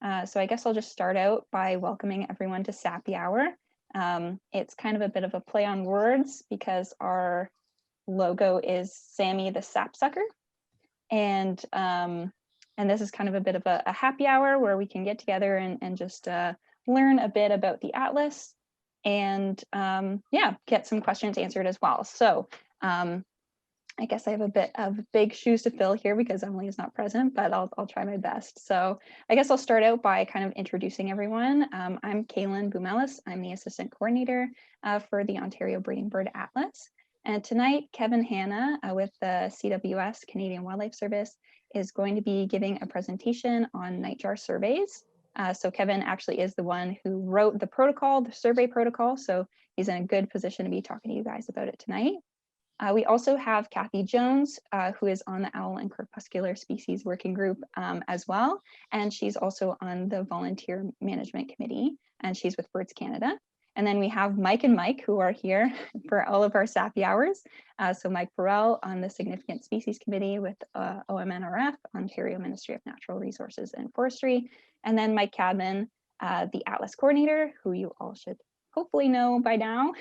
So I guess I'll just start out by welcoming everyone to Sappy Hour. It's kind of a bit of a play on words because our logo is Sammy the Sapsucker. And this is kind of a bit of a happy hour where we can get together and just learn a bit about the Atlas and yeah, get some questions answered as well. So I guess I have a bit of big shoes to fill here because Emily is not present, but I'll try my best. So I guess I'll start out by kind of introducing everyone. I'm Kaylin Boumelis. I'm the assistant coordinator for the Ontario Breeding Bird Atlas. And tonight, Kevin Hanna with the CWS, Canadian Wildlife Service, is going to be giving a presentation on Nightjar Surveys. So Kevin actually is the one who wrote the protocol, the survey protocol. So he's in a good position to be talking to you guys about it tonight. We also have Kathy Jones, who is on the Owl and Crepuscular Species Working Group as well. And she's also on the Volunteer Management Committee, and she's with Birds Canada. And then we have Mike and Mike, who are here for all of our Sappy hours. So Mike Burrell on the Significant Species Committee with OMNRF, Ontario Ministry of Natural Resources and Forestry. And then Mike Cadman, the Atlas Coordinator, who you all should hopefully know by now,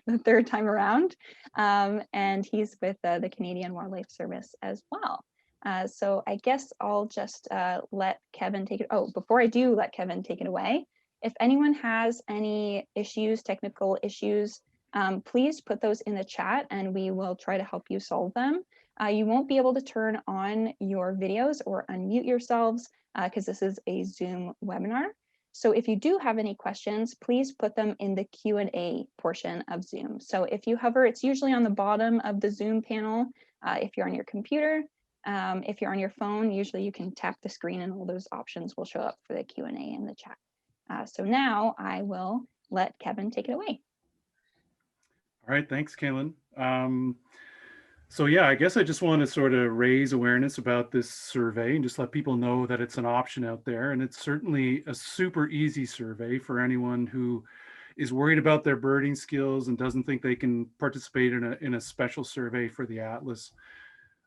the third time around. And he's with the Canadian Wildlife Service as well. So I guess I'll just let Kevin take it. Oh, before I do let Kevin take it away, if anyone has any issues, technical issues, please put those in the chat and we will try to help you solve them. You won't be able to turn on your videos or unmute yourselves because this is a Zoom webinar. So if you do have any questions, please put them in the Q&A portion of Zoom. So if you hover, it's usually on the bottom of the Zoom panel. If you're on your computer, if you're on your phone, usually you can tap the screen and all those options will show up for the Q&A in the chat. So now I will let Kevin take it away. All right, thanks, Kaylin. So yeah, I guess I just want to sort of raise awareness about this survey and just let people know that it's an option out there. And it's certainly a super easy survey for anyone who is worried about their birding skills and doesn't think they can participate in a special survey for the Atlas.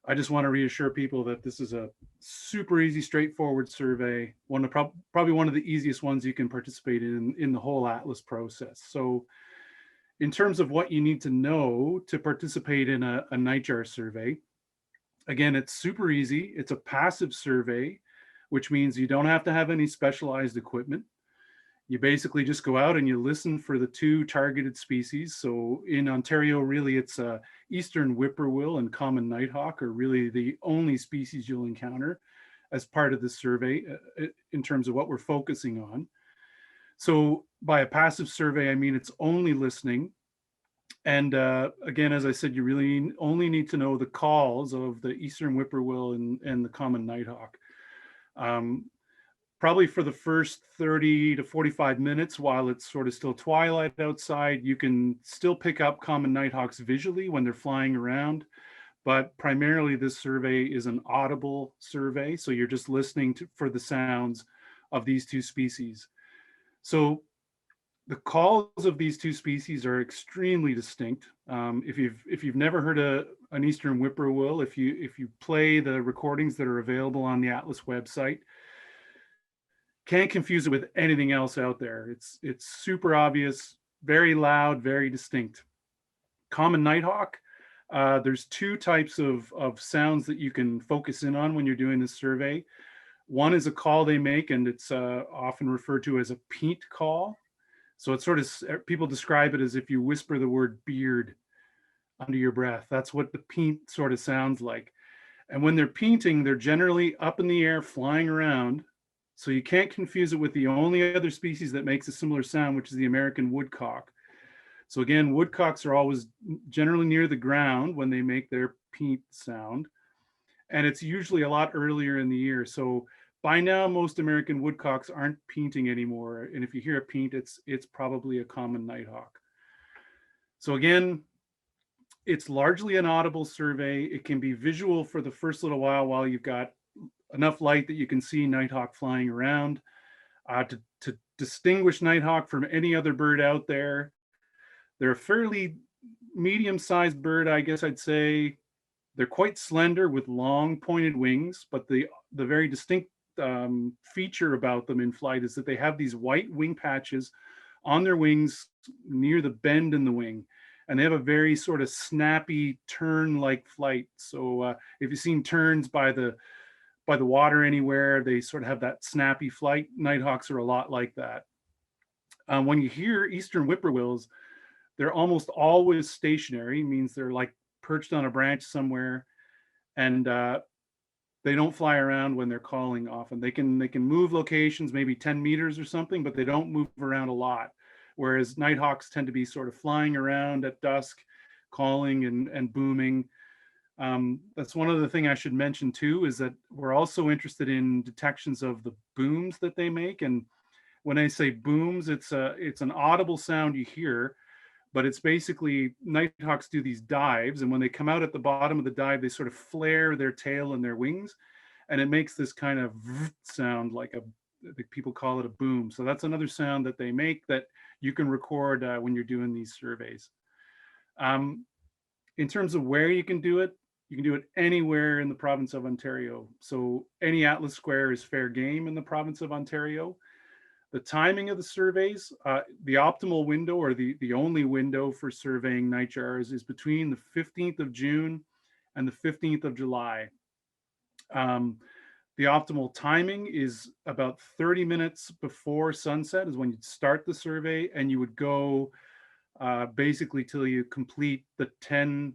I just want to reassure people that this is a super easy, straightforward survey, probably one of the easiest ones you can participate in the whole Atlas process. So in terms of what you need to know to participate in a Nightjar survey, again, it's super easy. It's a passive survey, which means you don't have to have any specialized equipment. You basically just go out and you listen for the two targeted species. So in Ontario, really, it's eastern whippoorwill and common nighthawk are really the only species you'll encounter as part of this survey in terms of what we're focusing on. So by a passive survey, I mean it's only listening. And again, as I said, you really only need to know the calls of the eastern whippoorwill and the common nighthawk. Probably for the first 30 to 45 minutes while it's sort of still twilight outside, you can still pick up common nighthawks visually when they're flying around. But primarily this survey is an audible survey. So you're just listening for the sounds of these two species. So the calls of these two species are extremely distinct. If you've never heard an eastern whippoorwill, if you play the recordings that are available on the Atlas website, can't confuse it with anything else out there. It's super obvious, very loud, very distinct. Common nighthawk, there's two types of sounds that you can focus in on when you're doing this survey. One is a call they make, and it's often referred to as a peent call. So it's sort of, people describe it as if you whisper the word beard under your breath. That's what the peent sort of sounds like. And when they're peenting, they're generally up in the air, flying around. So you can't confuse it with the only other species that makes a similar sound, which is the American woodcock. So again, woodcocks are always generally near the ground when they make their peent sound. And it's usually a lot earlier in the year. So by now, most American woodcocks aren't peenting anymore. And if you hear a peent, it's probably a common nighthawk. So again, it's largely an audible survey. It can be visual for the first little while you've got enough light that you can see nighthawk flying around. To distinguish nighthawk from any other bird out there, they're a fairly medium-sized bird, I guess I'd say. They're quite slender with long pointed wings, but the very distinct feature about them in flight is that they have these white wing patches on their wings near the bend in the wing. And they have a very sort of snappy turn-like flight. So if you've seen terns by the water anywhere, they sort of have that snappy flight. Nighthawks are a lot like that. When you hear eastern whippoorwills, they're almost always stationary, means they're like perched on a branch somewhere, and they don't fly around when they're calling often. They can move locations, maybe 10 meters or something, but they don't move around a lot. Whereas nighthawks tend to be sort of flying around at dusk, calling and booming. That's one other thing I should mention too, is that we're also interested in detections of the booms that they make. And when I say booms, it's an audible sound you hear, but it's basically nighthawks do these dives, and when they come out at the bottom of the dive, they sort of flare their tail and their wings, and it makes this kind of sound like people call it a boom. So that's another sound that they make that you can record when you're doing these surveys. In terms of where you can do it anywhere in the province of Ontario. So any Atlas square is fair game in the province of Ontario. The timing of the surveys, the optimal window, or the only window for surveying nightjars, is between the 15th of June and the 15th of July. The optimal timing is about 30 minutes before sunset is when you'd start the survey, and you would go basically till you complete the 10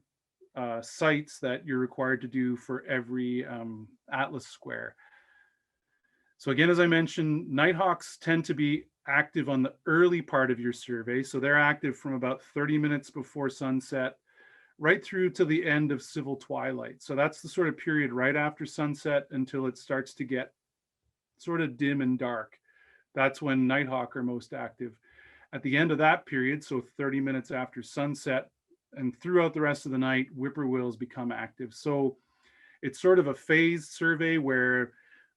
sites that you're required to do for every Atlas square. So again, as I mentioned, nighthawks tend to be active on the early part of your survey. So they're active from about 30 minutes before sunset right through to the end of civil twilight. So that's the sort of period right after sunset until it starts to get sort of dim and dark. That's when nighthawk are most active. At the end of that period, so 30 minutes after sunset and throughout the rest of the night, whippoorwills become active. So it's sort of a phased survey where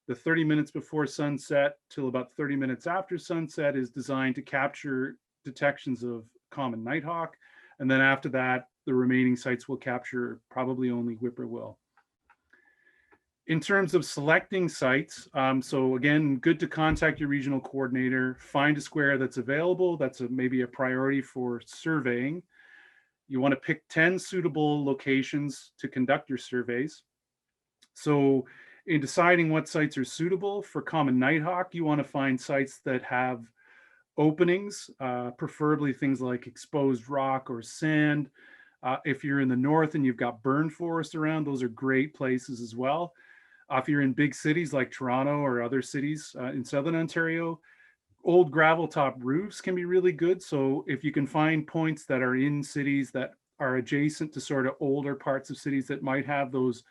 the 30 minutes before sunset till about 30 minutes after sunset is designed to capture detections of common nighthawk. And then after that, the remaining sites will capture probably only whippoorwill. In terms of selecting sites, so again, good to contact your regional coordinator, find a square that's available, that's maybe a priority for surveying. You want to pick 10 suitable locations to conduct your surveys. So in deciding what sites are suitable for common nighthawk, you want to find sites that have openings, preferably things like exposed rock or sand. If you're in the north and you've got burn forest around, those are great places as well. If you're in big cities like Toronto or other cities in Southern Ontario, old gravel top roofs can be really good. So if you can find points that are in cities that are adjacent to sort of older parts of cities that might have those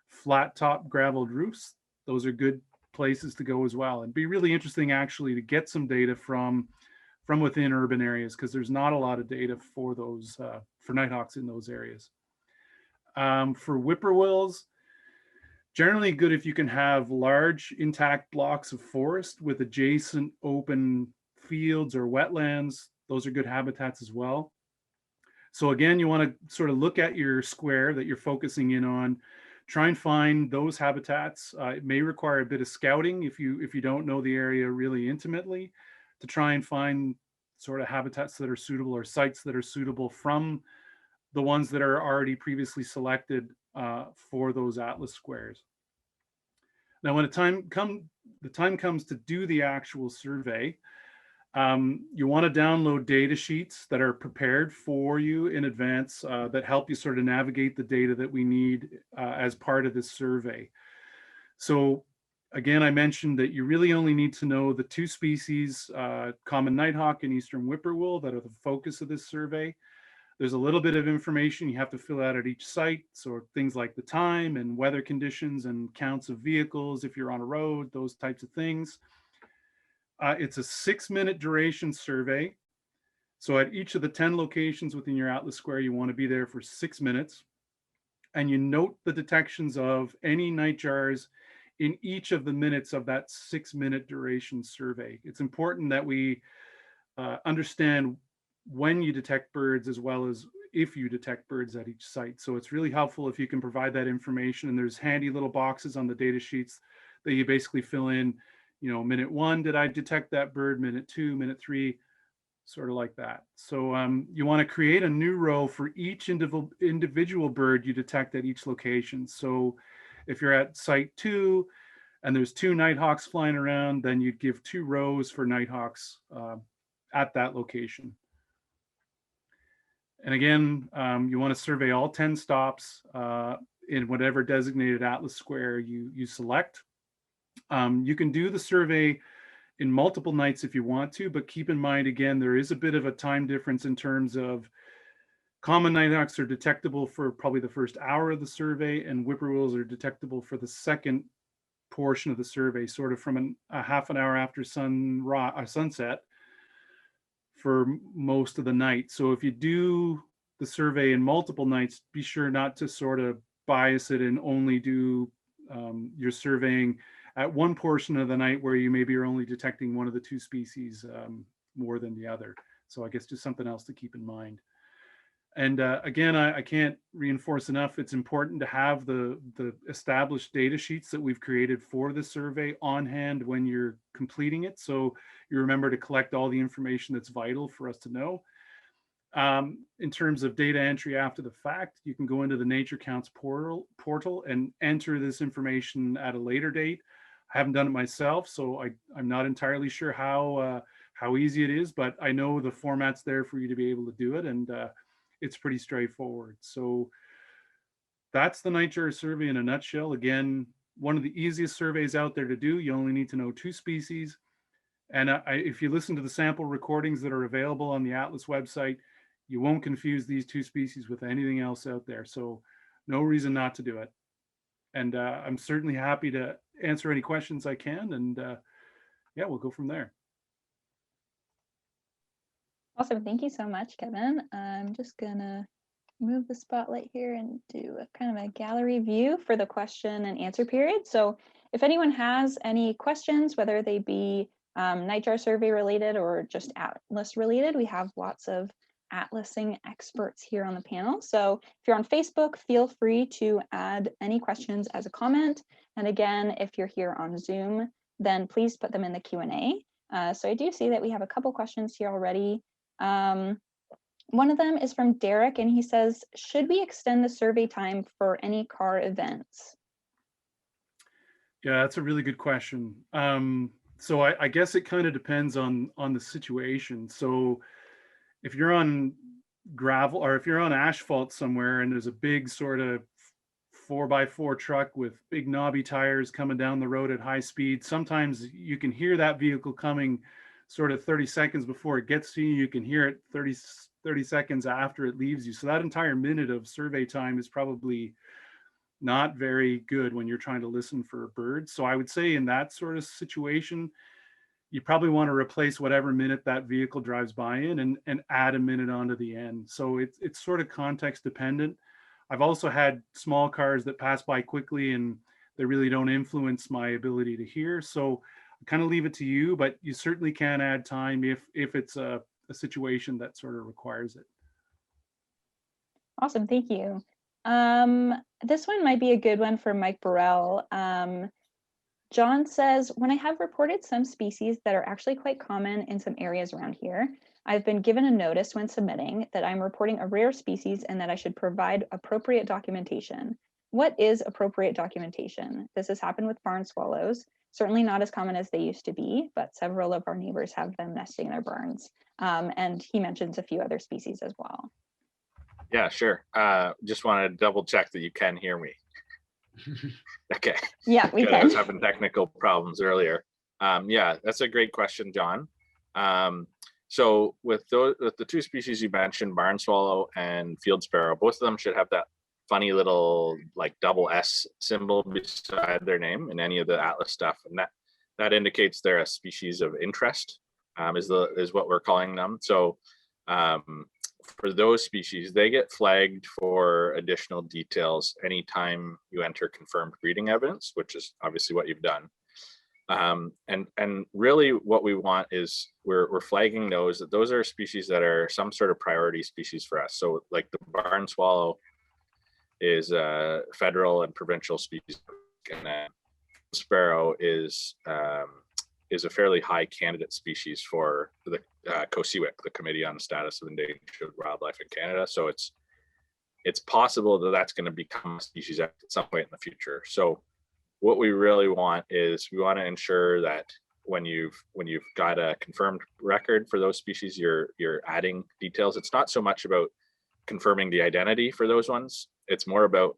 flat top graveled roofs, those are good places to go as well. And be really interesting actually to get some data from within urban areas, because there's not a lot of data for those for nighthawks in those areas. For whippoorwills, generally good if you can have large intact blocks of forest with adjacent open fields or wetlands. Those are good habitats as well. So again, you want to sort of look at your square that you're focusing in on, try and find those habitats. It may require a bit of scouting if you don't know the area really intimately, to try and find sort of habitats that are suitable or sites that are suitable from the ones that are already previously selected for those Atlas squares. Now, when the time comes to do the actual survey, you want to download data sheets that are prepared for you in advance that help you sort of navigate the data that we need as part of this survey. So again, I mentioned that you really only need to know the two species, common nighthawk and eastern whippoorwill, that are the focus of this survey. There's a little bit of information you have to fill out at each site. So things like the time and weather conditions and counts of vehicles if you're on a road, those types of things. It's a 6-minute duration survey. So at each of the 10 locations within your Atlas square, you want to be there for 6 minutes. And you note the detections of any nightjars in each of the minutes of that 6-minute duration survey. It's important that we understand when you detect birds as well as if you detect birds at each site. So it's really helpful if you can provide that information. And there's handy little boxes on the data sheets that you basically fill in, minute 1, did I detect that bird? Minute 2, minute 3, sort of like that. So you want to create a new row for each individual bird you detect at each location. So if you're at site 2 and there's 2 nighthawks flying around, then you'd give 2 rows for nighthawks at that location. And again, you want to survey all 10 stops in whatever designated atlas square you select. You can do the survey in multiple nights if you want to, but keep in mind, again, there is a bit of a time difference in terms of common nighthawks are detectable for probably the first hour of the survey, and whippoorwills are detectable for the second portion of the survey, sort of from a half an hour after sunset for most of the night. So if you do the survey in multiple nights, be sure not to sort of bias it and only do your surveying at one portion of the night where you maybe are only detecting one of the 2 species more than the other. So I guess just something else to keep in mind. And again, I can't reinforce enough, it's important to have the established data sheets that we've created for the survey on hand when you're completing it. So you remember to collect all the information that's vital for us to know. In terms of data entry after the fact, you can go into the Nature Counts portal and enter this information at a later date. I haven't done it myself, so I'm not entirely sure how easy it is, but I know the format's there for you to be able to do it, and it's pretty straightforward. So that's the Nightjar survey in a nutshell. Again, one of the easiest surveys out there to do. You only need to know 2 species. And if you listen to the sample recordings that are available on the Atlas website, you won't confuse these 2 species with anything else out there. So no reason not to do it. And I'm certainly happy to answer any questions I can. And yeah, we'll go from there. Awesome. Thank you so much, Kevin. I'm just gonna move the spotlight here and do a kind of a gallery view for the question and answer period. So if anyone has any questions, whether they be Nightjar survey related or just Atlas related, we have lots of atlasing experts here on the panel. So if you're on Facebook, feel free to add any questions as a comment. And again, if you're here on Zoom, then please put them in the Q&A. So I do see that we have a couple questions here already. One of them is from Derek, and he says, should we extend the survey time for any car events? Yeah, that's a really good question. So I guess it kind of depends on the situation. So if you're on gravel or if you're on asphalt somewhere and there's a big sort of 4x4 truck with big knobby tires coming down the road at high speed, sometimes you can hear that vehicle coming sort of 30 seconds before it gets to you. You can hear it 30 seconds after it leaves you. So that entire minute of survey time is probably not very good when you're trying to listen for birds. So I would say in that sort of situation, you probably want to replace whatever minute that vehicle drives by in and add a minute onto the end. So it's sort of context dependent. I've also had small cars that pass by quickly and they really don't influence my ability to hear. So I kind of leave it to you, but you certainly can add time if it's a situation that sort of requires it. Awesome, thank you. This one might be a good one for Mike Burrell. John says, when I have reported some species that are actually quite common in some areas around here, I've been given a notice when submitting that I'm reporting a rare species and that I should provide appropriate documentation. What is appropriate documentation? This has happened with barn swallows, certainly not as common as they used to be, but several of our neighbors have them nesting in their barns. And he mentions a few other species as well. Yeah, sure. Just want to double check that you can hear me. Okay. Yeah, we Good. can. I was having technical problems earlier. Yeah, that's a great question, John. So with the 2 species you mentioned, barn swallow and field sparrow, both of them should have that funny little like double S symbol beside their name in any of the Atlas stuff, and that indicates they're a species of interest. Is what we're calling them. So for those species, they get flagged for additional details anytime you enter confirmed breeding evidence, which is obviously what you've done. And really what we want is we're flagging those are species that are some sort of priority species for us. So like the barn swallow is a federal and provincial species, and then sparrow is a fairly high candidate species for the COSEWIC, the Committee on the Status of Endangered Wildlife in Canada. So it's possible that that's going to become a species at some point in the future. So what we really want is we want to ensure that when you've got a confirmed record for those species, you're adding details. It's not so much about confirming the identity for those ones. It's more about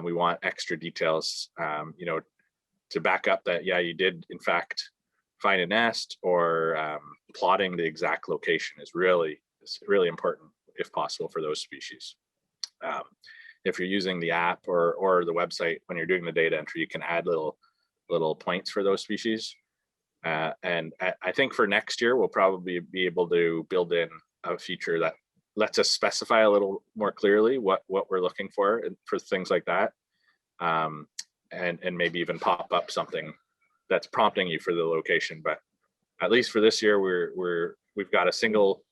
we want extra details, you know, to back up that, yeah, you did in fact find a nest, or plotting the exact location is really important if possible for those species. If you're using the app or the website, when you're doing the data entry, you can add little points for those species. And I think for next year, we'll probably be able to build in a feature that lets us specify a little more clearly what we're looking for and for things like that. And maybe even pop up something that's prompting you for the location. But at least for this year, we've got a single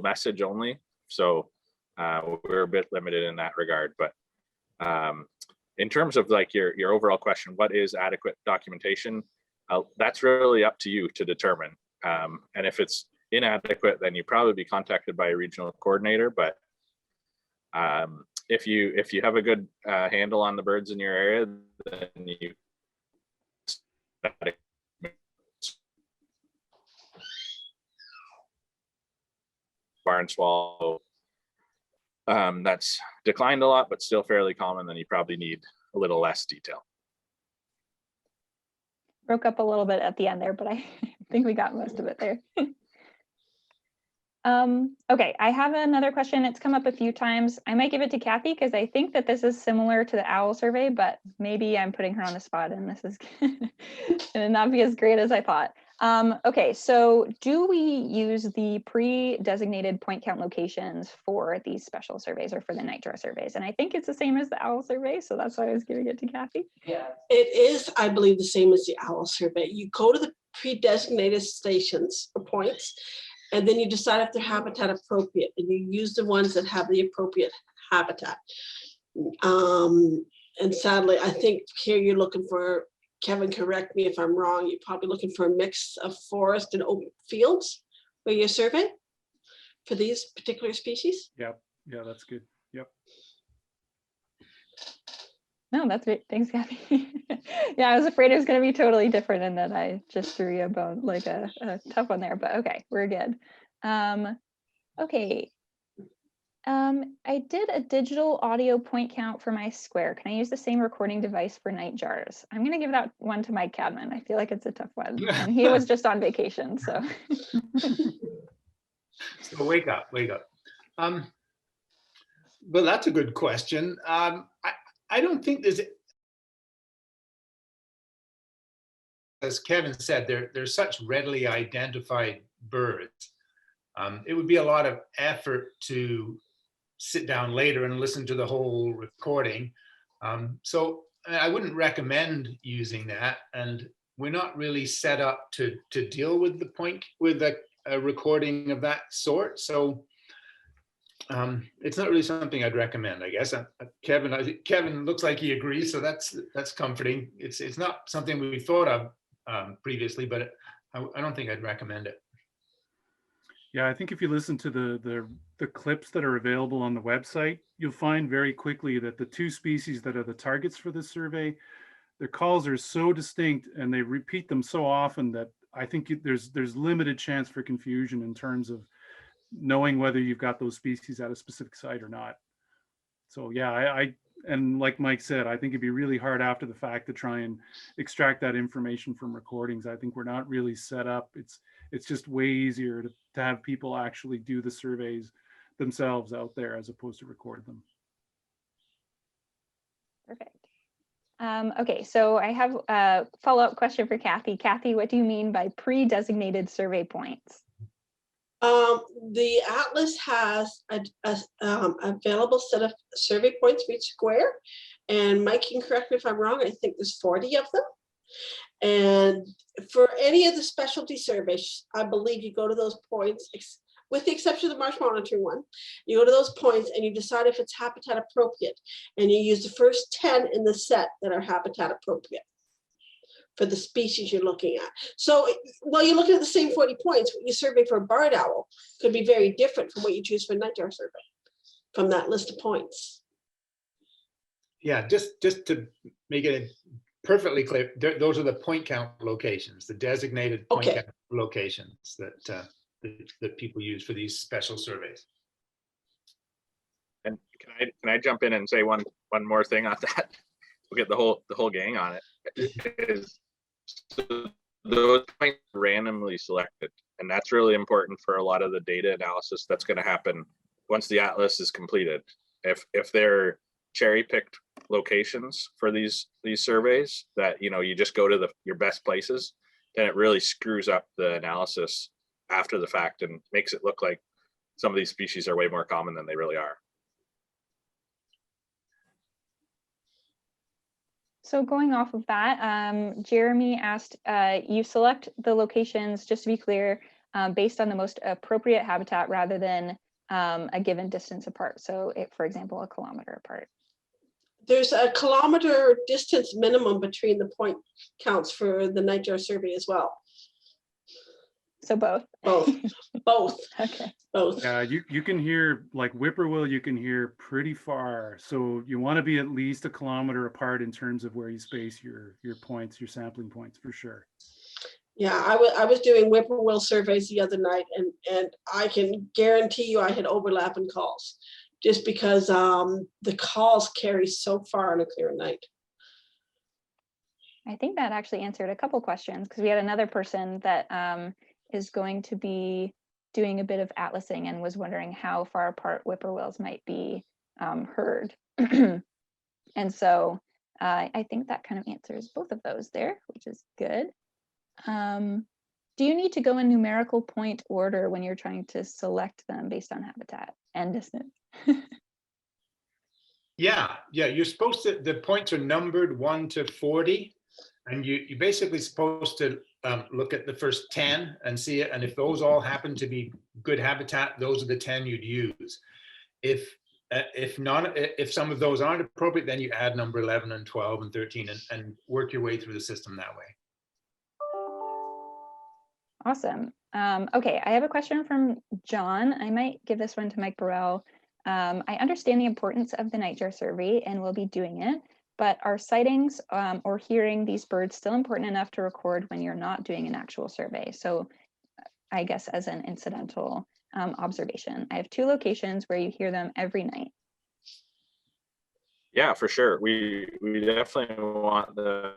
message only. So we're a bit limited in that regard. But in terms of like your overall question, what is adequate documentation? That's really up to you to determine. And if it's inadequate, then you probably be contacted by a regional coordinator. But if you have a good handle on the birds in your area, then you barn swallow that's declined a lot, but still fairly common, then you probably need a little less detail. Broke up a little bit at the end there, but I think we got most of it there. Okay, I have another question. It's come up a few times. I might give it to Kathy because I think that this is similar to the owl survey, but maybe I'm putting her on the spot and this is gonna not be as great as I thought. Okay, so do we use the pre-designated point count locations for these special surveys or for the Nightjar surveys? And I think it's the same as the owl survey, so that's why I was giving it to Kathy. Yeah, it is, I believe, the same as the owl survey. You go to the pre-designated stations or points, and then you decide if they're habitat appropriate, and you use the ones that have the appropriate habitat. And sadly, I think here you're looking for, Kevin, correct me if I'm wrong, you're probably looking for a mix of forest and open fields where you survey for these particular species. Yep. Yeah, that's good. Yep. No, that's great. Thanks, Kathy. Yeah, I was afraid it was going to be totally different and then I just threw you a bone, like a tough one there, but okay, we're good. Okay. I did a digital audio point count for my square. Can I use the same recording device for Nightjars? I'm going to give that one to Mike Cadman. I feel like it's a tough one. And he was just on vacation, so. So wake up. Well, that's a good question. I don't think there's, as Kevin said, they're such readily identified birds. It would be a lot of effort to sit down later and listen to the whole recording. So I wouldn't recommend using that. And we're not really set up to deal with the point with a recording of that sort. So it's not really something I'd recommend, I guess. Kevin looks like he agrees, so that's comforting. It's not something we thought of previously, but I don't think I'd recommend it. Yeah, I think if you listen to the clips that are available on the website, you'll find very quickly that the two species that are the targets for this survey, their calls are so distinct and they repeat them so often that I think there's limited chance for confusion in terms of knowing whether you've got those species at a specific site or not. So yeah, and like Mike said, I think it'd be really hard after the fact to try and extract that information from recordings. I think we're not really set up. It's just way easier to have people actually do the surveys themselves out there as opposed to record them. Perfect. Okay, so I have a follow-up question for Kathy. Kathy, what do you mean by pre-designated survey points? The Atlas has a available set of survey points for each square. And Mike can correct me if I'm wrong, I think there's 40 of them. And for any of the specialty surveys, I believe you go to those points, with the exception of the marsh monitoring one, you go to those points and you decide if it's habitat appropriate. And you use the first 10 in the set that are habitat appropriate. for the species you're looking at. So while you're looking at the same 40 points, what you survey for a barred owl could be very different from what you choose for a nightjar survey from that list of points. Yeah, just to make it perfectly clear, those are the point count locations, the designated point Okay. count locations that that people use for these special surveys. And can I jump in and say one more thing on that? We'll get the whole gang on it. Is so those points randomly selected, and that's really important for a lot of the data analysis that's going to happen once the atlas is completed. If they're cherry picked locations for these surveys that you just go to your best places, then it really screws up the analysis after the fact and makes it look like some of these species are way more common than they really are. So going off of that, Jeremy asked, you select the locations, just to be clear, based on the most appropriate habitat rather than a given distance apart. So for example, a kilometer apart. There's a kilometer distance minimum between the point counts for the Nightjar survey as well. So both? Both. Okay. Both. Yeah, you can hear, like whippoorwill, you can hear pretty far. So you want to be at least a kilometer apart in terms of where you space your points, your sampling points, for sure. Yeah, I was doing whippoorwill surveys the other night, and I can guarantee you I had overlapping calls, just because the calls carry so far on a clear night. I think that actually answered a couple questions, because we had another person that is going to be doing a bit of atlasing and was wondering how far apart whippoorwills might be heard. And so I think that kind of answers both of those there, which is good. Do you need to go in numerical point order when you're trying to select them based on habitat and distance? Yeah, you're supposed to, the points are numbered 1 to 40, and you're basically supposed to look at the first 10 and see it, and if those all happen to be good habitat, those are the 10 you'd use. If some of those aren't appropriate, then you add number 11 and 12 and 13 and work your way through the system that way. Awesome. Okay, I have a question from John. I might give this one to Mike Burrell. I understand the importance of the Nightjar survey and will be doing it, but are sightings or hearing these birds still important enough to record when you're not doing an actual survey? So I guess as an incidental observation. I have 2 locations where you hear them every night. Yeah, for sure. We definitely want the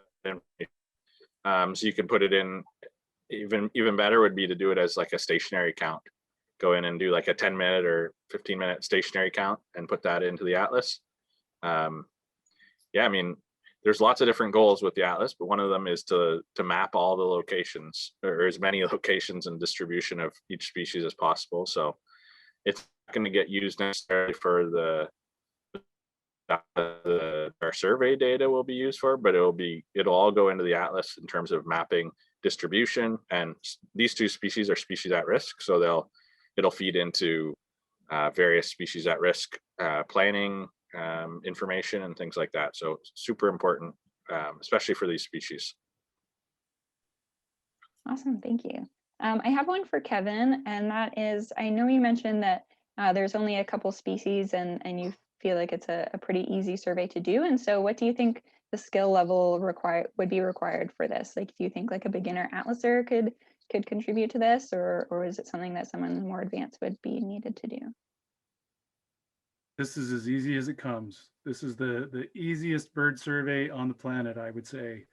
so you can put it in. Even better would be to do it as like a stationary count. Go in and do like a 10-minute or 15-minute stationary count and put that into the atlas. Yeah, I mean, there's lots of different goals with the atlas, but one of them is to map all the locations, or as many locations and distribution of each species as possible. So it's not going to get used necessarily for our survey data will be used for, but it'll all go into the atlas in terms of mapping distribution. And these 2 species are species at risk, so it'll feed into various species at risk planning information and things like that. So super important, especially for these species. Awesome, thank you. I have one for Kevin, and that is, I know you mentioned that there's only a couple species and you feel like it's a pretty easy survey to do. And so what do you think the skill level would be required for this? Like, do you think like a beginner atlaser could contribute to this, or is it something that someone more advanced would be needed to do? This is as easy as it comes. This is the easiest bird survey on the planet, I would say.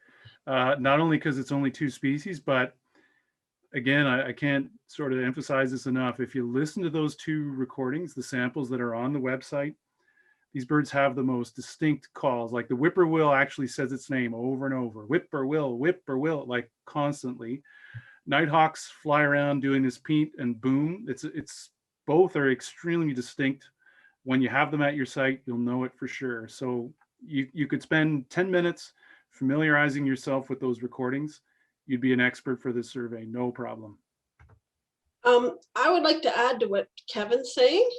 Not only because it's only 2 species, but again, I can't sort of emphasize this enough. If you listen to those 2 recordings, the samples that are on the website, these birds have the most distinct calls. Like the whippoorwill actually says its name over and over. Whippoorwill, whippoorwill, like constantly. Nighthawks fly around doing this peent and boom. It's both are extremely distinct. When you have them at your site, you'll know it for sure. So you could spend 10 minutes familiarizing yourself with those recordings. You'd be an expert for this survey, no problem. I would like to add to what Kevin's saying.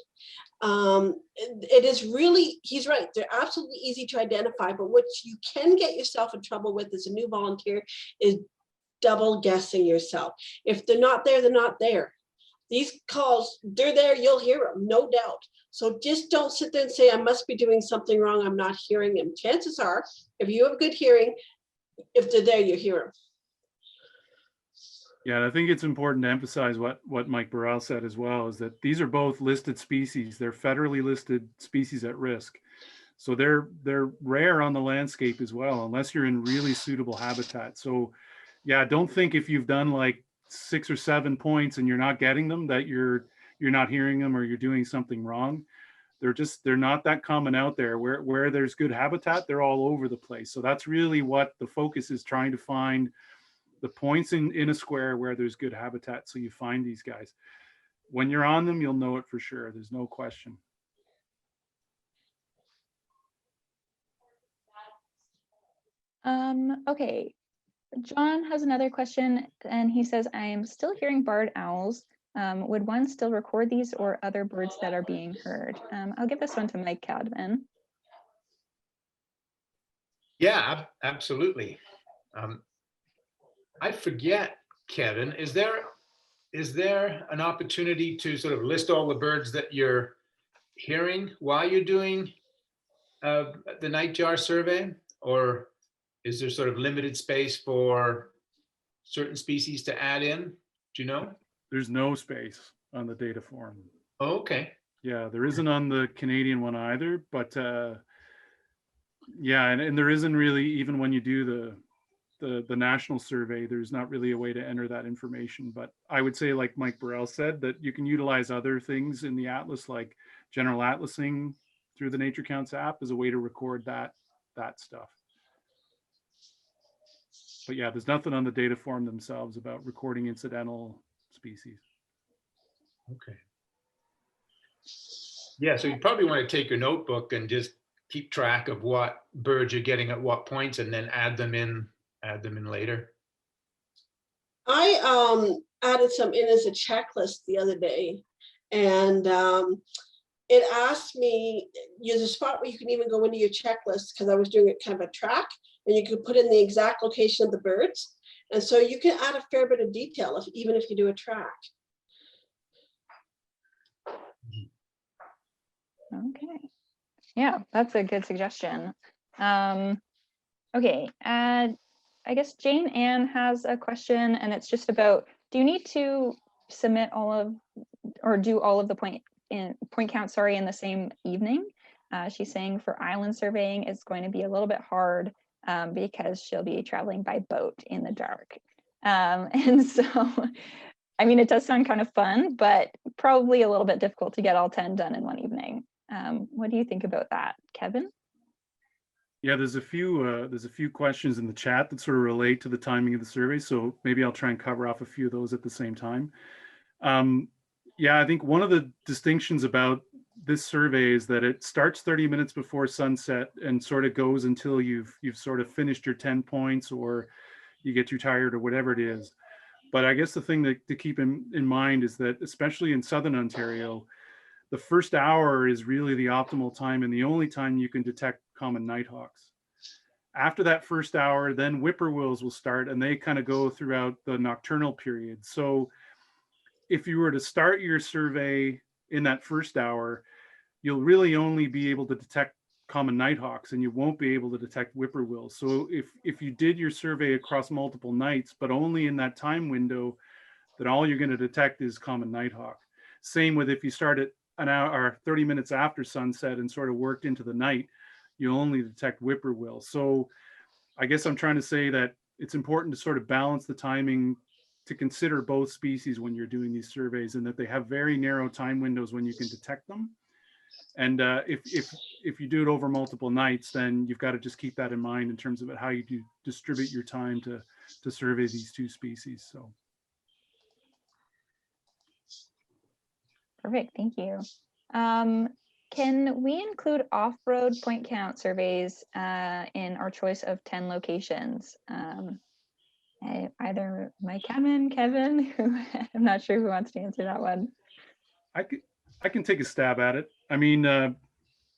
It is really, he's right, they're absolutely easy to identify, but what you can get yourself in trouble with as a new volunteer is double guessing yourself. If they're not there, they're not there. These calls, they're there, you'll hear them, no doubt. So just don't sit there and say, I must be doing something wrong, I'm not hearing them. Chances are, if you have good hearing, if they're there, you hear them. Yeah, I think it's important to emphasize what Mike Burrell said as well, is that these are both listed species. They're federally listed species at risk. So they're rare on the landscape as well, unless you're in really suitable habitat. So yeah, don't think if you've done like 6 or 7 points and you're not getting them, that you're not hearing them or you're doing something wrong. They're not that common out there. Where there's good habitat, they're all over the place. So that's really what the focus is, trying to find the points in a square where there's good habitat. So you find these guys. When you're on them, you'll know it for sure. There's no question. Okay, John has another question, and he says, I am still hearing barred owls. Would one still record these or other birds that are being heard? I'll give this one to Mike Cadman. Yeah, absolutely. I forget, Kevin, is there an opportunity to sort of list all the birds that you're hearing while you're doing the Nightjar survey? Or is there sort of limited space for certain species to add in? Do you know? There's no space on the data form. Oh, okay. Yeah, there isn't on the Canadian one either, but yeah, and there isn't really, even when you do the national survey, there's not really a way to enter that information. But I would say, like Mike Burrell said, that you can utilize other things in the atlas, like general atlasing through the Nature Counts app, as a way to record that stuff. But yeah, there's nothing on the data form themselves about recording incidental species. Okay. Yeah, so you probably want to take your notebook and just keep track of what birds you're getting at what points, and then add them in later. I added some in as a checklist the other day, and it asked me, there's a spot where you can even go into your checklist, because I was doing it kind of a track, and you could put in the exact location of the birds. And so you can add a fair bit of detail even if you do a track. Okay. Yeah, that's a good suggestion. Okay, I guess Jane Ann has a question, and it's just about, do you need to submit all of, or do all of the point counts, in the same evening? She's saying for island surveying, it's going to be a little bit hard because she'll be traveling by boat in the dark. And so, I mean, it does sound kind of fun, but probably a little bit difficult to get all 10 done in one evening. What do you think about that, Kevin? Yeah, there's a few questions in the chat that sort of relate to the timing of the survey. So maybe I'll try and cover off a few of those at the same time. Yeah, I think one of the distinctions about this survey is that it starts 30 minutes before sunset and sort of goes until you've sort of finished your 10 points, or you get too tired, or whatever it is. But I guess the thing to keep in mind is that, especially in Southern Ontario, the first hour is really the optimal time and the only time you can detect common nighthawks. After that first hour, then whippoorwills will start, and they kind of go throughout the nocturnal period. So if you were to start your survey in that first hour, you'll really only be able to detect common nighthawks, and you won't be able to detect whippoorwills. So if you did your survey across multiple nights, but only in that time window, then all you're going to detect is common nighthawk. Same with if you start at an hour or 30 minutes after sunset and sort of worked into the night, you only detect whippoorwill. So I guess I'm trying to say that it's important to sort of balance the timing, to consider both species when you're doing these surveys, and that they have very narrow time windows when you can detect them. And if you do it over multiple nights, then you've got to just keep that in mind in terms of how you do distribute your time to survey these two species. So. Perfect, thank you. Can we include off-road point count surveys in our choice of 10 locations? And Either Mike Cadman, Kevin, who I'm not sure who wants to answer that one. I can take a stab at it. I mean,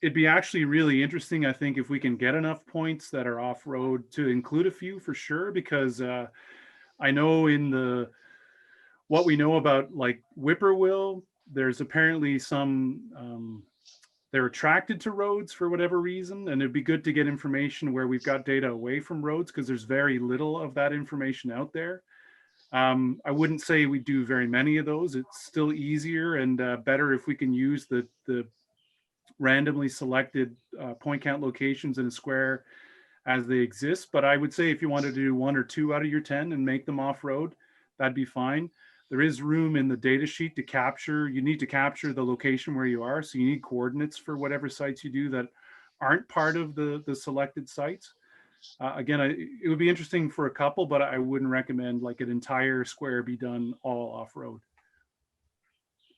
it'd be actually really interesting, I think, if we can get enough points that are off-road to include a few for sure, because I know in what we know about like whippoorwill, there's apparently some, they're attracted to roads for whatever reason, and it'd be good to get information where we've got data away from roads, because there's very little of that information out there. I wouldn't say we do very many of those. It's still easier and better if we can use the randomly selected point count locations in a square as they exist. But I would say if you want to do 1 or 2 out of your 10 and make them off-road, that'd be fine. There is room in the data sheet to capture. You need to capture the location where you are. So you need coordinates for whatever sites you do that aren't part of the selected sites. Again, it would be interesting for a couple, but I wouldn't recommend like an entire square be done all off-road.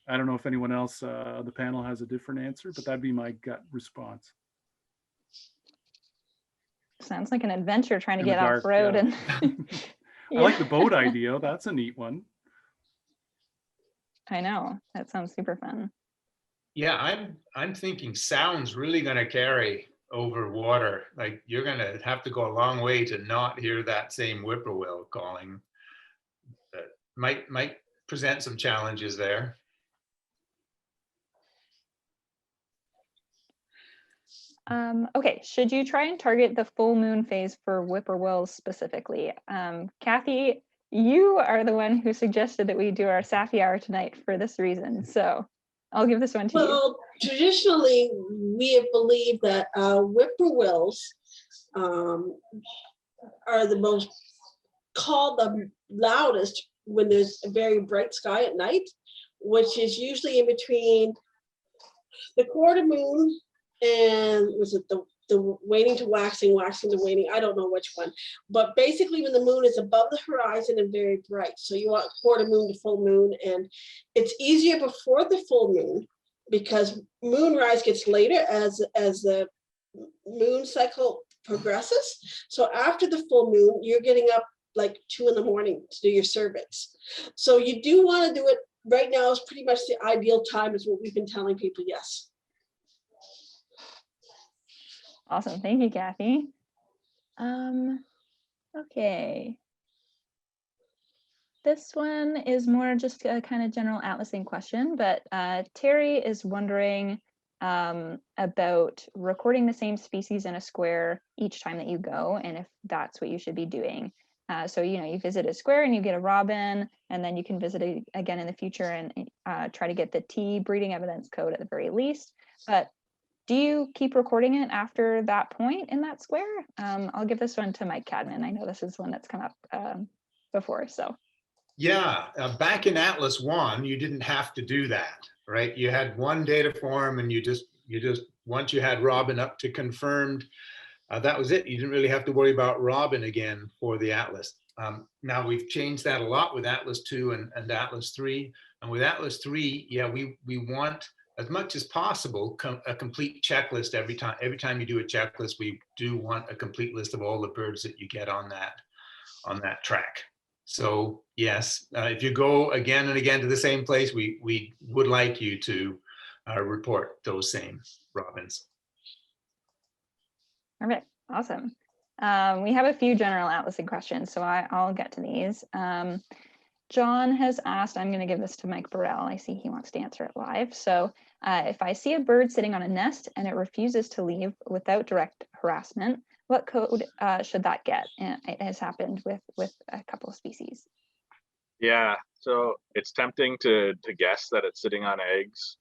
I don't know if anyone else on the panel has a different answer, but that'd be my gut response. Sounds like an adventure trying to In the get dark, off-road. yeah. And I like the boat idea. That's a neat one. I know, that sounds super fun. Yeah, I'm thinking sound's really going to carry over water. Like you're going to have to go a long way to not hear that same whippoorwill calling. Might present some challenges there. Okay, should you try and target the full moon phase for whippoorwills specifically? Kathy, you are the one who suggested that we do our Sappy hour tonight for this reason. So I'll give this one to you. Well, traditionally, we have believed that whippoorwills are the most called the loudest when there's a very bright sky at night, which is usually in between the quarter moon and was it the waning to waxing, waxing to waning, I don't know which one, but basically when the moon is above the horizon and very bright. So you want quarter moon to full moon, and it's easier before the full moon because moonrise gets later as the moon cycle progresses. So after the full moon, you're getting up like 2 in the morning to do your surveys. So you do want to do it right now is pretty much the ideal time is what we've been telling people, yes. Awesome, thank you, Kathy. Okay. This one is more just a kind of general atlasing question, but Terry is wondering about recording the same species in a square each time that you go, and if that's what you should be doing. So, you know, you visit a square and you get a robin, and then you can visit it again in the future and try to get the T breeding evidence code at the very least. But do you keep recording it after that point in that square? I'll give this one to Mike Cadman. I know this is one that's come up before, so. Yeah, back in Atlas 1, you didn't have to do that, right? You had one data form and you just once you had Robin up to confirmed, that was it. You didn't really have to worry about Robin again for the Atlas. Now we've changed that a lot with Atlas 2 and Atlas 3. And with Atlas 3, yeah, we want as much as possible a complete checklist every time. Every time you do a checklist, we do want a complete list of all the birds that you get on that track. So yes, if you go again and again to the same place, we would like you to report those same robins. All right, awesome. We have a few general atlasing questions, so I'll get to these. John has asked, I'm going to give this to Mike Burrell. I see he wants to answer it live. So if I see a bird sitting on a nest and it refuses to leave without direct harassment, what code should that get? And it has happened with a couple of species. Yeah, so it's tempting to guess that it's sitting on eggs,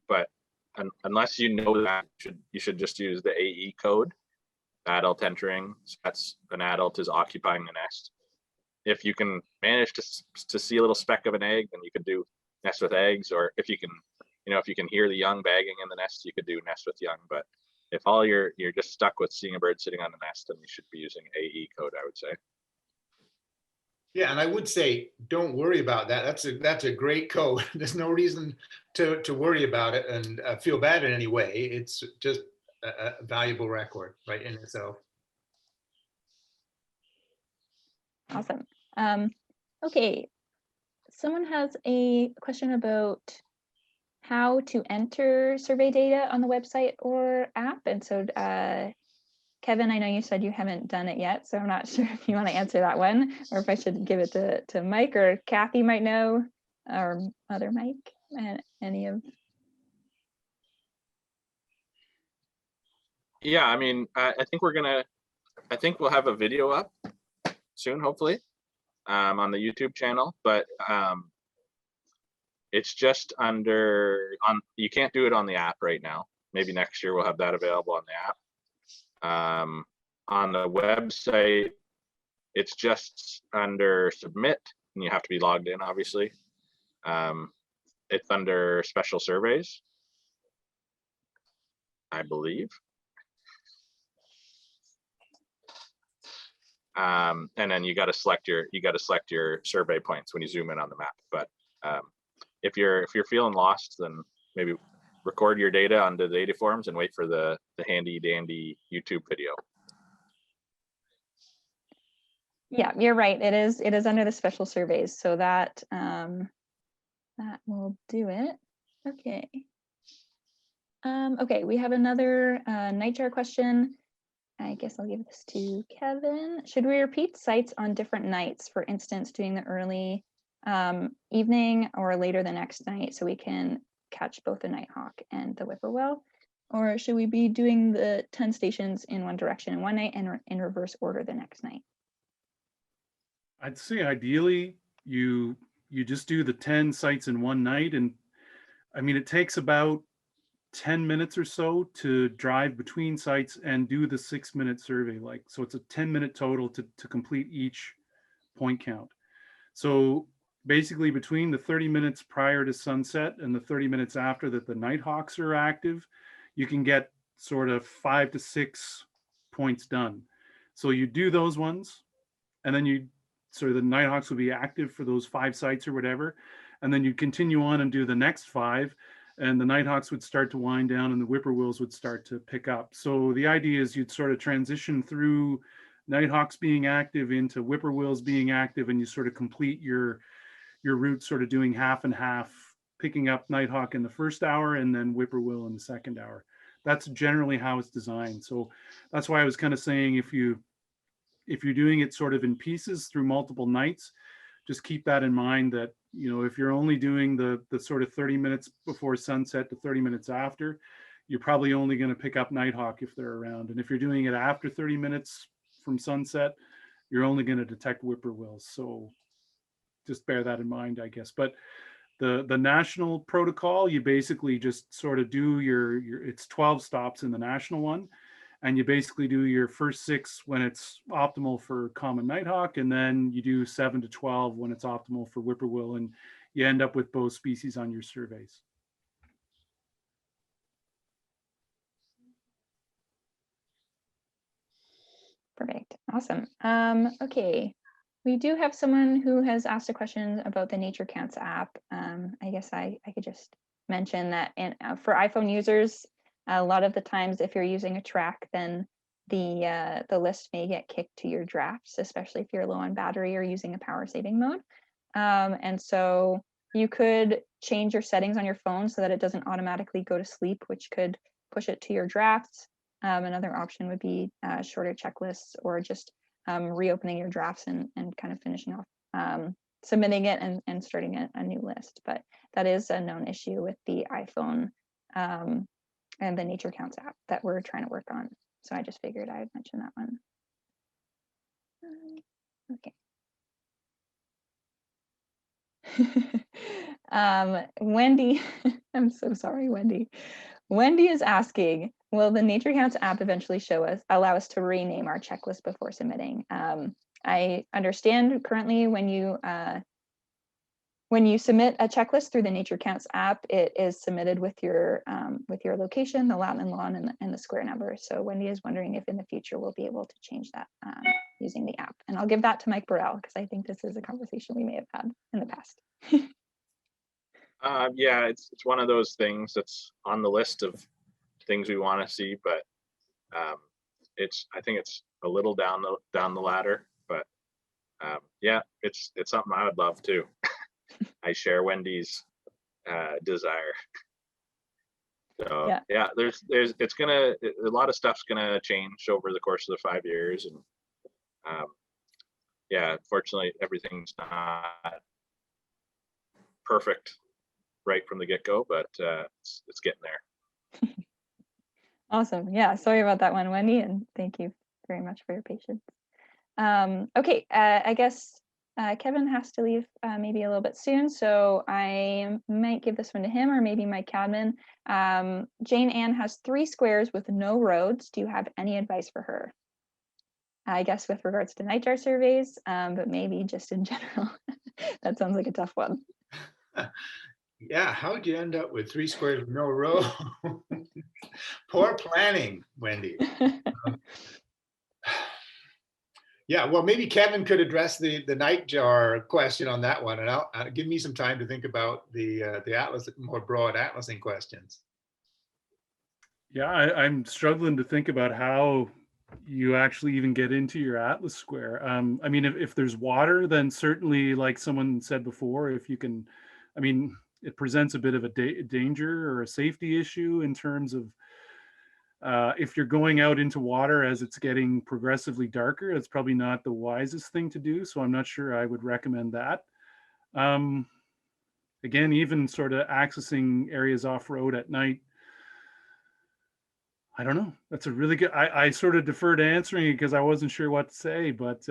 but unless you know that, you should just use the AE code, adult entering. So that's an adult is occupying the nest. If you can manage to see a little speck of an egg, then you could do nest with eggs, or if you can, if you can hear the young bagging in the nest, you could do nest with young. But if all you're just stuck with seeing a bird sitting on the nest, then you should be using AE code, I would say. Yeah, and I would say don't worry about that. That's a great code. There's no reason to worry about it and feel bad in any way. It's just a valuable record, right, in itself. Awesome. Okay, someone has a question about how to enter survey data on the website or app. And so Kevin, I know you said you haven't done it yet, so I'm not sure if you want to answer that one, or if I should give it to Mike, or Kathy might know, or other Mike, any of. Yeah, I mean, I think we'll have a video up soon, hopefully, on the YouTube channel, but it's just you can't do it on the app right now. Maybe next year we'll have that available on the app. On the website, it's just under submit, and you have to be logged in, obviously. It's under special surveys, I believe. And then you got to select your survey points when you zoom in on the map. But if you're feeling lost, then maybe record your data onto the data forms and wait for the handy dandy YouTube video. Yeah, you're right. It is under the special surveys, so that that will do it. Okay. Okay, we have another Nightjar question. I guess I'll give this to Kevin. Should we repeat sites on different nights? For instance, doing the early evening or later the next night, so we can catch both the Nighthawk and the Whippoorwill? Or should we be doing the 10 stations in one direction in one night and in reverse order the next night? I'd say ideally you just do the 10 sites in one night. And I mean, it takes about 10 minutes or so to drive between sites and do the 6-minute survey. So it's a 10-minute total to complete each point count. So basically between the 30 minutes prior to sunset and the 30 minutes after that the Nighthawks are active, you can get sort of 5 to 6 points done. So you do those ones, and then so the Nighthawks will be active for those 5 sites or whatever. And then you continue on and do the next 5, and the Nighthawks would start to wind down and the Whippoorwills would start to pick up. So the idea is you'd sort of transition through Nighthawks being active into Whippoorwills being active, and you sort of complete your route sort of doing half and half, picking up Nighthawk in the first hour and then Whippoorwill in the second hour. That's generally how it's designed. So that's why I was kind of saying if you're doing it sort of in pieces through multiple nights, just keep that in mind that, you know, if you're only doing the sort of 30 minutes before sunset to 30 minutes after, you're probably only going to pick up Nighthawk if they're around. And if you're doing it after 30 minutes from sunset, you're only going to detect Whippoorwills. So just bear that in mind, I guess. But the national protocol, you basically just sort of do it's 12 stops in the national one. And you basically do your first 6 when it's optimal for common Nighthawk, and then you do 7 to 12 when it's optimal for Whippoorwill, and you end up with both species on your surveys. Perfect. Awesome. Okay. We do have someone who has asked a question about the Nature Counts app. I guess I could just mention that for iPhone users, a lot of the times if you're using a track, then the list may get kicked to your drafts, especially if you're low on battery or using a power saving mode. And so you could change your settings on your phone so that it doesn't automatically go to sleep, which could push it to your drafts. Another option would be shorter checklists, or just reopening your drafts and kind of finishing off, submitting it and starting a new list. But that is a known issue with the iPhone and the Nature Counts app that we're trying to work on. So I just figured I would mention that one. Okay. Wendy, I'm so sorry, Wendy. Wendy is asking, will the Nature Counts app eventually allow us to rename our checklist before submitting? I understand currently when you submit a checklist through the Nature Counts app, it is submitted with your location, the lat and lon, and the square number. So Wendy is wondering if in the future we'll be able to change that using the app. And I'll give that to Mike Burrell, because I think this is a conversation we may have had in the past. Yeah, it's one of those things that's on the list of things we want to see, but I think it's a little down the ladder, but yeah, it's something I would love too. I share Wendy's desire. So Yeah. yeah, a lot of stuff's gonna change over the course of the 5 years, and yeah, unfortunately everything's not perfect right from the get-go, but it's getting there. Awesome. Yeah, sorry about that one, Wendy, and thank you very much for your patience. Okay, I guess Kevin has to leave maybe a little bit soon, so I might give this one to him or maybe Mike Cadman. Jane Ann has 3 squares with no roads. Do you have any advice for her? I guess with regards to Nightjar surveys, but maybe just in general. That sounds like a tough one. Yeah, how'd you end up with 3 squares with no row? Poor planning, Wendy. Yeah, well, maybe Kevin could address the Nightjar question on that one, and I'll give me some time to think about the atlas, more broad atlasing questions. Yeah, I'm struggling to think about how you actually even get into your atlas square. I mean, if there's water, then certainly, like someone said before, if you can, I mean, it presents a bit of a danger or a safety issue in terms of if you're going out into water as it's getting progressively darker, it's probably not the wisest thing to do. So I'm not sure I would recommend that. Again, even sort of accessing areas off-road at night, I don't know. That's a really good, I sort of deferred answering it because I wasn't sure what to say, but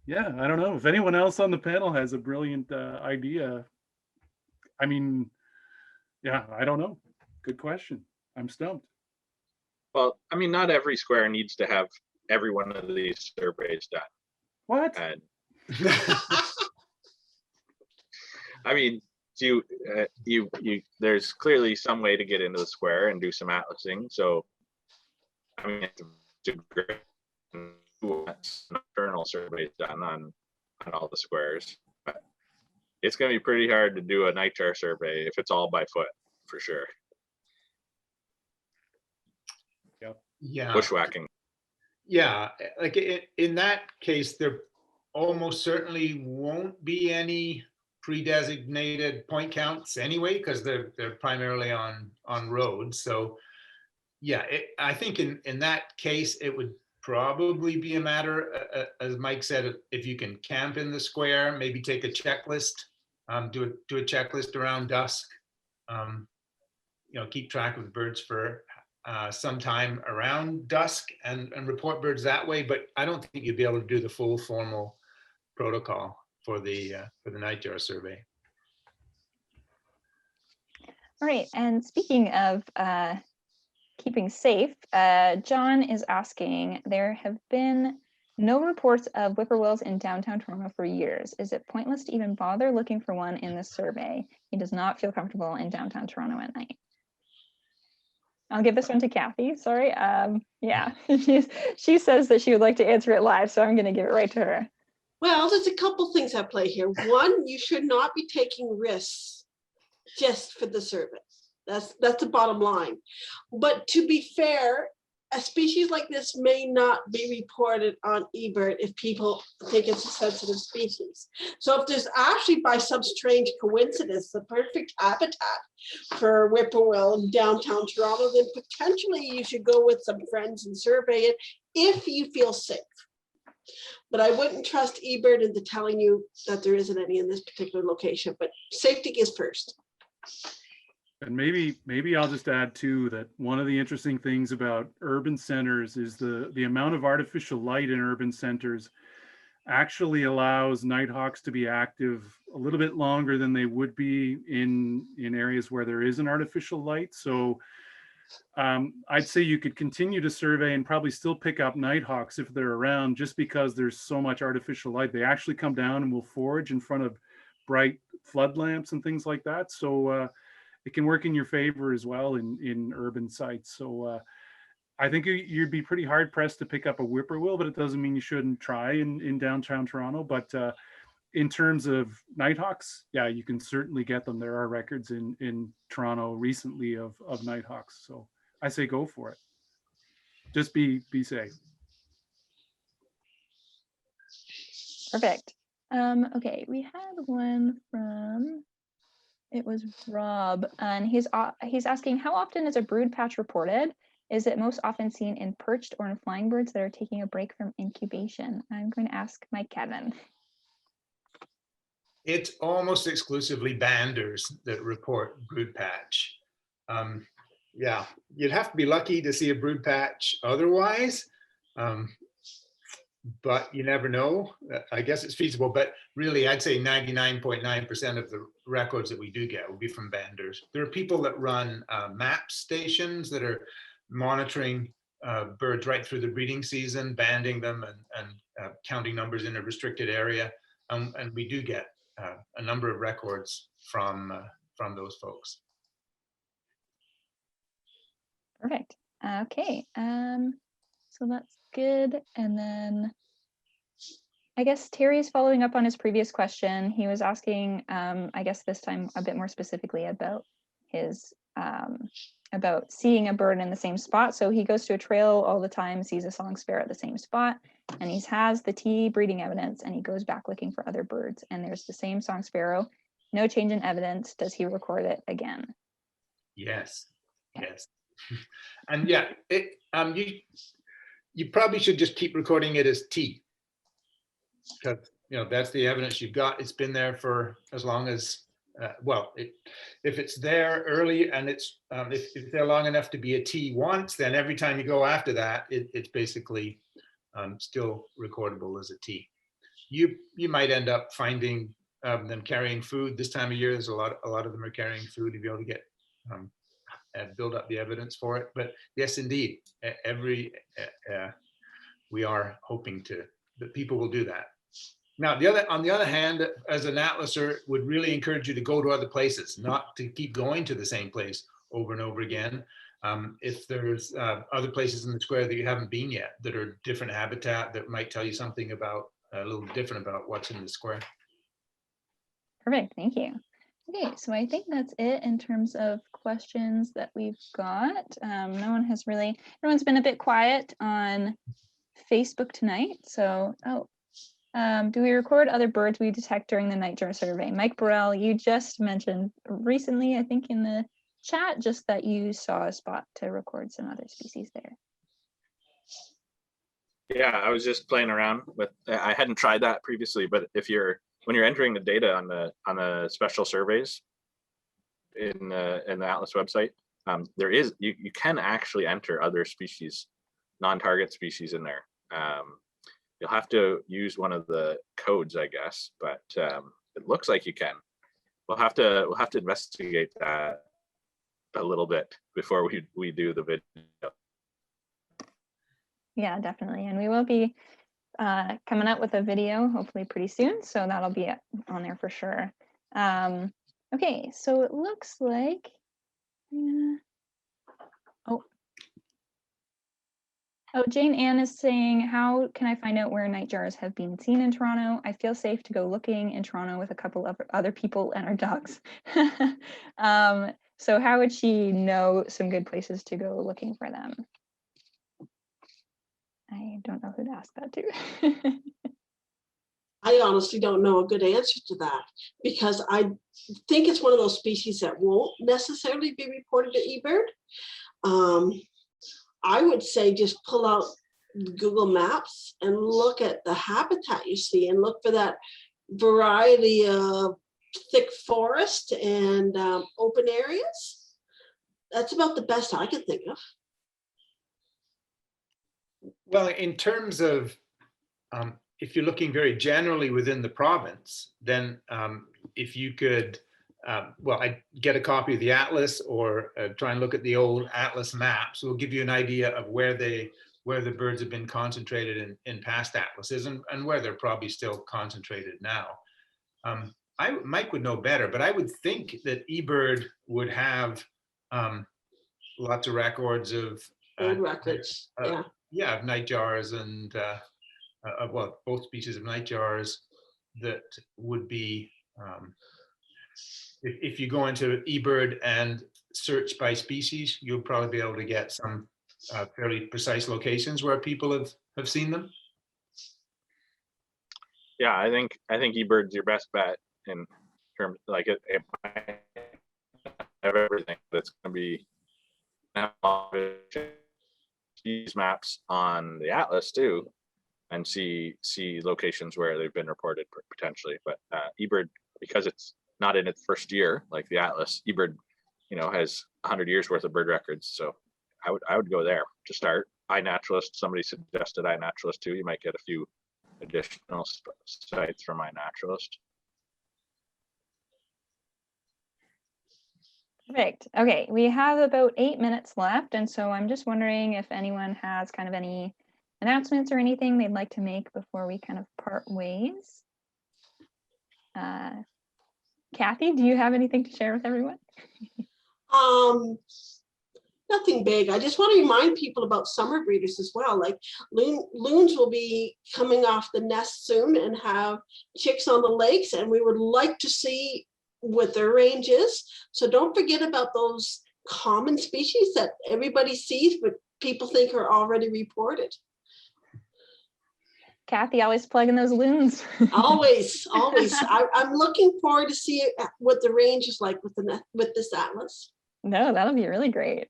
yeah, I don't know. If anyone else on the panel has a brilliant idea, I mean, yeah, I don't know. Good question. I'm stumped. Well, I mean, not every square needs to have every one of these surveys done. What? And I mean, you there's clearly some way to get into the square and do some atlasing. So, I mean, it's a great nocturnal surveys done on all the squares. But it's going to be pretty hard to do a Nightjar survey if it's all by foot, for sure. Yeah. Bushwhacking. Yeah, like in that case, there almost certainly won't be any pre-designated point counts anyway, because they're primarily on roads. So yeah, I think in that case, it would probably be a matter, as Mike said, if you can camp in the square, maybe take a checklist, do a checklist around dusk, keep track of the birds for sometime around dusk and report birds that way. But I don't think you'd be able to do the full formal protocol for the Nightjar survey. All right, and speaking of keeping safe, John is asking, there have been no reports of whippoorwills in downtown Toronto for years. Is it pointless to even bother looking for one in this survey? He does not feel comfortable in downtown Toronto at night. I'll give this one to Kathy, sorry. Yeah, she says that she would like to answer it live, so I'm gonna give it right to her. Well, there's a couple things at play here. One, you should not be taking risks just for the survey. That's the bottom line. But to be fair, a species like this may not be reported on eBird if people think it's a sensitive species. So if there's actually, by some strange coincidence, the perfect habitat for whippoorwill in downtown Toronto, then potentially you should go with some friends and survey it if you feel safe. But I wouldn't trust eBird into telling you that there isn't any in this particular location, but safety is first. And maybe I'll just add too that one of the interesting things about urban centers is the amount of artificial light in urban centers actually allows nighthawks to be active a little bit longer than they would be in areas where there is an artificial light. So I'd say you could continue to survey and probably still pick up nighthawks if they're around, just because there's so much artificial light. They actually come down and will forage in front of bright flood lamps and things like that. So it can work in your favor as well in urban sites. So I think you'd be pretty hard pressed to pick up a whippoorwill, but it doesn't mean you shouldn't try in downtown Toronto. But in terms of nighthawks, yeah, you can certainly get them. There are records in Toronto recently of nighthawks. So I say go for it. Just be safe. Perfect. Okay, we had one from, it was Rob, and he's asking, how often is a brood patch reported? Is it most often seen in perched or in flying birds that are taking a break from incubation? I'm going to ask Mike Cadman. It's almost exclusively banders that report brood patch. Yeah, you'd have to be lucky to see a brood patch otherwise, but you never know. I guess it's feasible, but really I'd say 99.9% of the records that we do get will be from banders. There are people that run map stations that are monitoring birds right through the breeding season, banding them and counting numbers in a restricted area. And we do get a number of records from those folks. Perfect. Okay. So that's good. And then I guess Terry's following up on his previous question. He was asking, I guess this time a bit more specifically about his about seeing a bird in the same spot. So he goes to a trail all the time, sees a song sparrow at the same spot, and he has the T breeding evidence, and he goes back looking for other birds, and there's the same song sparrow, no change in evidence. Does he record it again? Yes, yes. And yeah, you probably should just keep recording it as T, because that's the evidence you've got. It's been there for as long as if it's there early and it's if it's there long enough to be a T once, then every time you go after that, it's basically still recordable as a T. You might end up finding them carrying food this time of year. There's a lot of them are carrying food to be able to get build up the evidence for it. But yes, indeed, we are hoping that people will do that. Now, on the other hand, as an atlaser, would really encourage you to go to other places, not to keep going to the same place over and over again. If there's other places in the square that you haven't been yet that are different habitat that might tell you something about a little different about what's in the square. Perfect, thank you. Okay, so I think that's it in terms of questions that we've got. Everyone's been a bit quiet on Facebook tonight. So, do we record other birds we detect during the Nightjar survey? Mike Burrell, you just mentioned recently, I think in the chat, just that you saw a spot to record some other species there. Yeah, I was just playing around with, I hadn't tried that previously, but when you're entering the data on the special surveys in the Atlas website, you can actually enter other species, non-target species in there. You'll have to use one of the codes, I guess, but it looks like you can. We'll have to investigate that a little bit before we do the video. Yeah, definitely, and we will be coming out with a video hopefully pretty soon, so that'll be on there for sure. Okay, so it looks like Jane Ann is saying, how can I find out where nightjars have been seen in Toronto? I feel safe to go looking in Toronto with a couple of other people and our dogs. So how would she know some good places to go looking for them? I don't know who to ask that to. I honestly don't know a good answer to that, because I think it's one of those species that won't necessarily be reported to eBird. I would say just pull out Google Maps and look at the habitat you see and look for that variety of thick forest and open areas. That's about the best I can think of. Well, in terms of if you're looking very generally within the province, then if you could, I'd get a copy of the atlas or try and look at the old atlas maps. We'll give you an idea of where the birds have been concentrated in past atlases and where they're probably still concentrated now. Mike would know better, but I would think that eBird would have lots of records of Old records, yeah. Yeah, of nightjars and both species of nightjars that would be, if you go into eBird and search by species, you'll probably be able to get some fairly precise locations where people have seen them. Yeah, I think eBird's your best bet in terms, like it might have everything that's going to be these maps on the atlas too, and see locations where they've been reported potentially. But eBird, because it's not in its first year like the atlas, eBird, has 100 years worth of bird records. So I would go there to start. iNaturalist, somebody suggested iNaturalist too. You might get a few additional sites from iNaturalist. Perfect. Okay, we have about 8 minutes left, and so I'm just wondering if anyone has kind of any announcements or anything they'd like to make before we kind of part ways. Kathy, do you have anything to share with everyone? Nothing big. I just want to remind people about summer breeders as well. Like loons will be coming off the nest soon and have chicks on the lakes, and we would like to see what their range is. So don't forget about those common species that everybody sees, but people think are already reported. Kathy, always plugging those loons. Always. I'm looking forward to see what the range is like with this atlas. No, that'll be really great.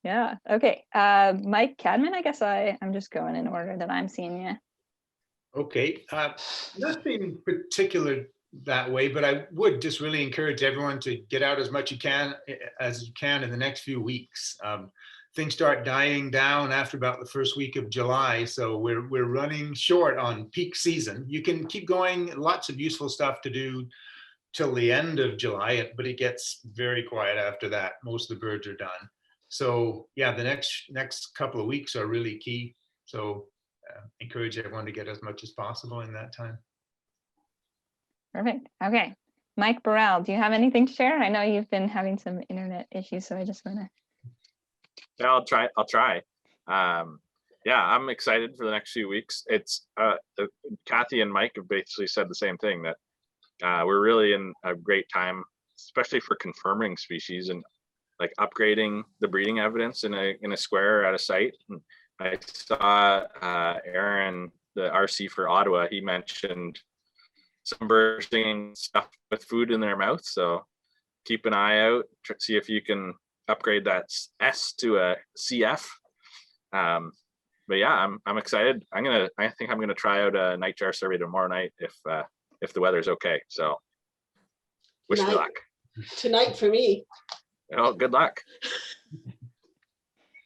Yeah. Okay. Mike Cadman, I guess I'm just going in order that I'm seeing you. Okay, nothing particular that way, but I would just really encourage everyone to get out as much as you can in the next few weeks. Things start dying down after about the first week of July, so we're running short on peak season. You can keep going, lots of useful stuff to do till the end of July, but it gets very quiet after that. Most of the birds are done. So yeah, the next couple of weeks are really key. So encourage everyone to get as much as possible in that time. Perfect. Okay. Mike Burrell, do you have anything to share? I know you've been having some internet issues, so I just want to. Yeah, I'll try. Yeah, I'm excited for the next few weeks. It's Kathy and Mike have basically said the same thing, that we're really in a great time, especially for confirming species and like upgrading the breeding evidence in a square at a site. And I saw Aaron, the RC for Ottawa, he mentioned some birds doing stuff with food in their mouth. So keep an eye out, see if you can upgrade that S to a CF. But yeah, I'm excited. I think I'm gonna try out a Nightjar survey tomorrow night if the weather's okay. So wish me luck. Tonight for me. Oh, good luck.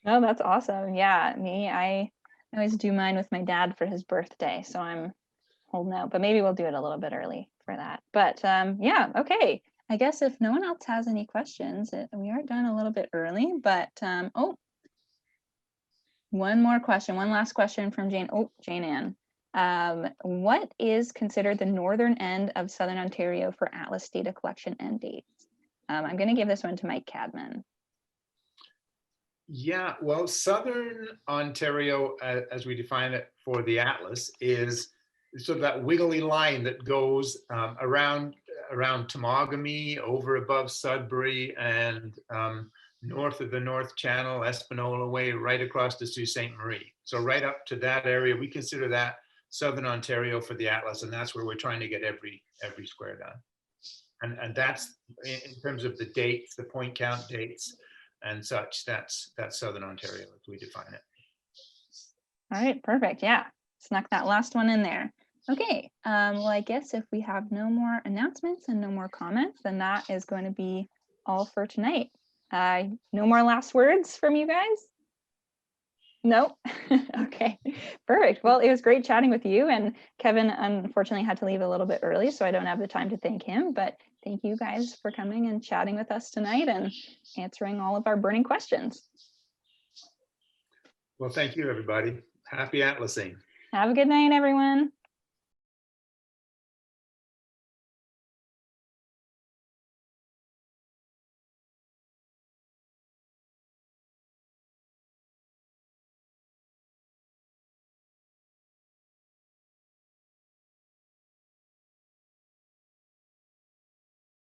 Oh, that's awesome. Yeah, I always do mine with my dad for his birthday, so I'm holding out, but maybe we'll do it a little bit early for that. But yeah, okay. I guess if no one else has any questions, we are done a little bit early, but oh, one more question, one last question from Jane Ann. What is considered the northern end of Southern Ontario for Atlas data collection and dates? I'm going to give this one to Mike Cadman. Yeah, well, Southern Ontario, as we define it for the Atlas, is sort of that wiggly line that goes around Temagami, over above Sudbury, and north of the North Channel, Espanola Way, right across to Sault Ste. Marie. So right up to that area, we consider that Southern Ontario for the Atlas, and that's where we're trying to get every square done. And that's in terms of the dates, the point count dates and such, that's Southern Ontario as we define it. All right, perfect. Yeah, snuck that last one in there. Okay, well, I guess if we have no more announcements and no more comments, then that is going to be all for tonight. No more last words from you guys? No? Okay, perfect. Well, it was great chatting with you, and Kevin unfortunately had to leave a little bit early, so I don't have the time to thank him, but thank you guys for coming and chatting with us tonight and answering all of our burning questions. Well, thank you, everybody. Happy atlasing. Have a good night, everyone.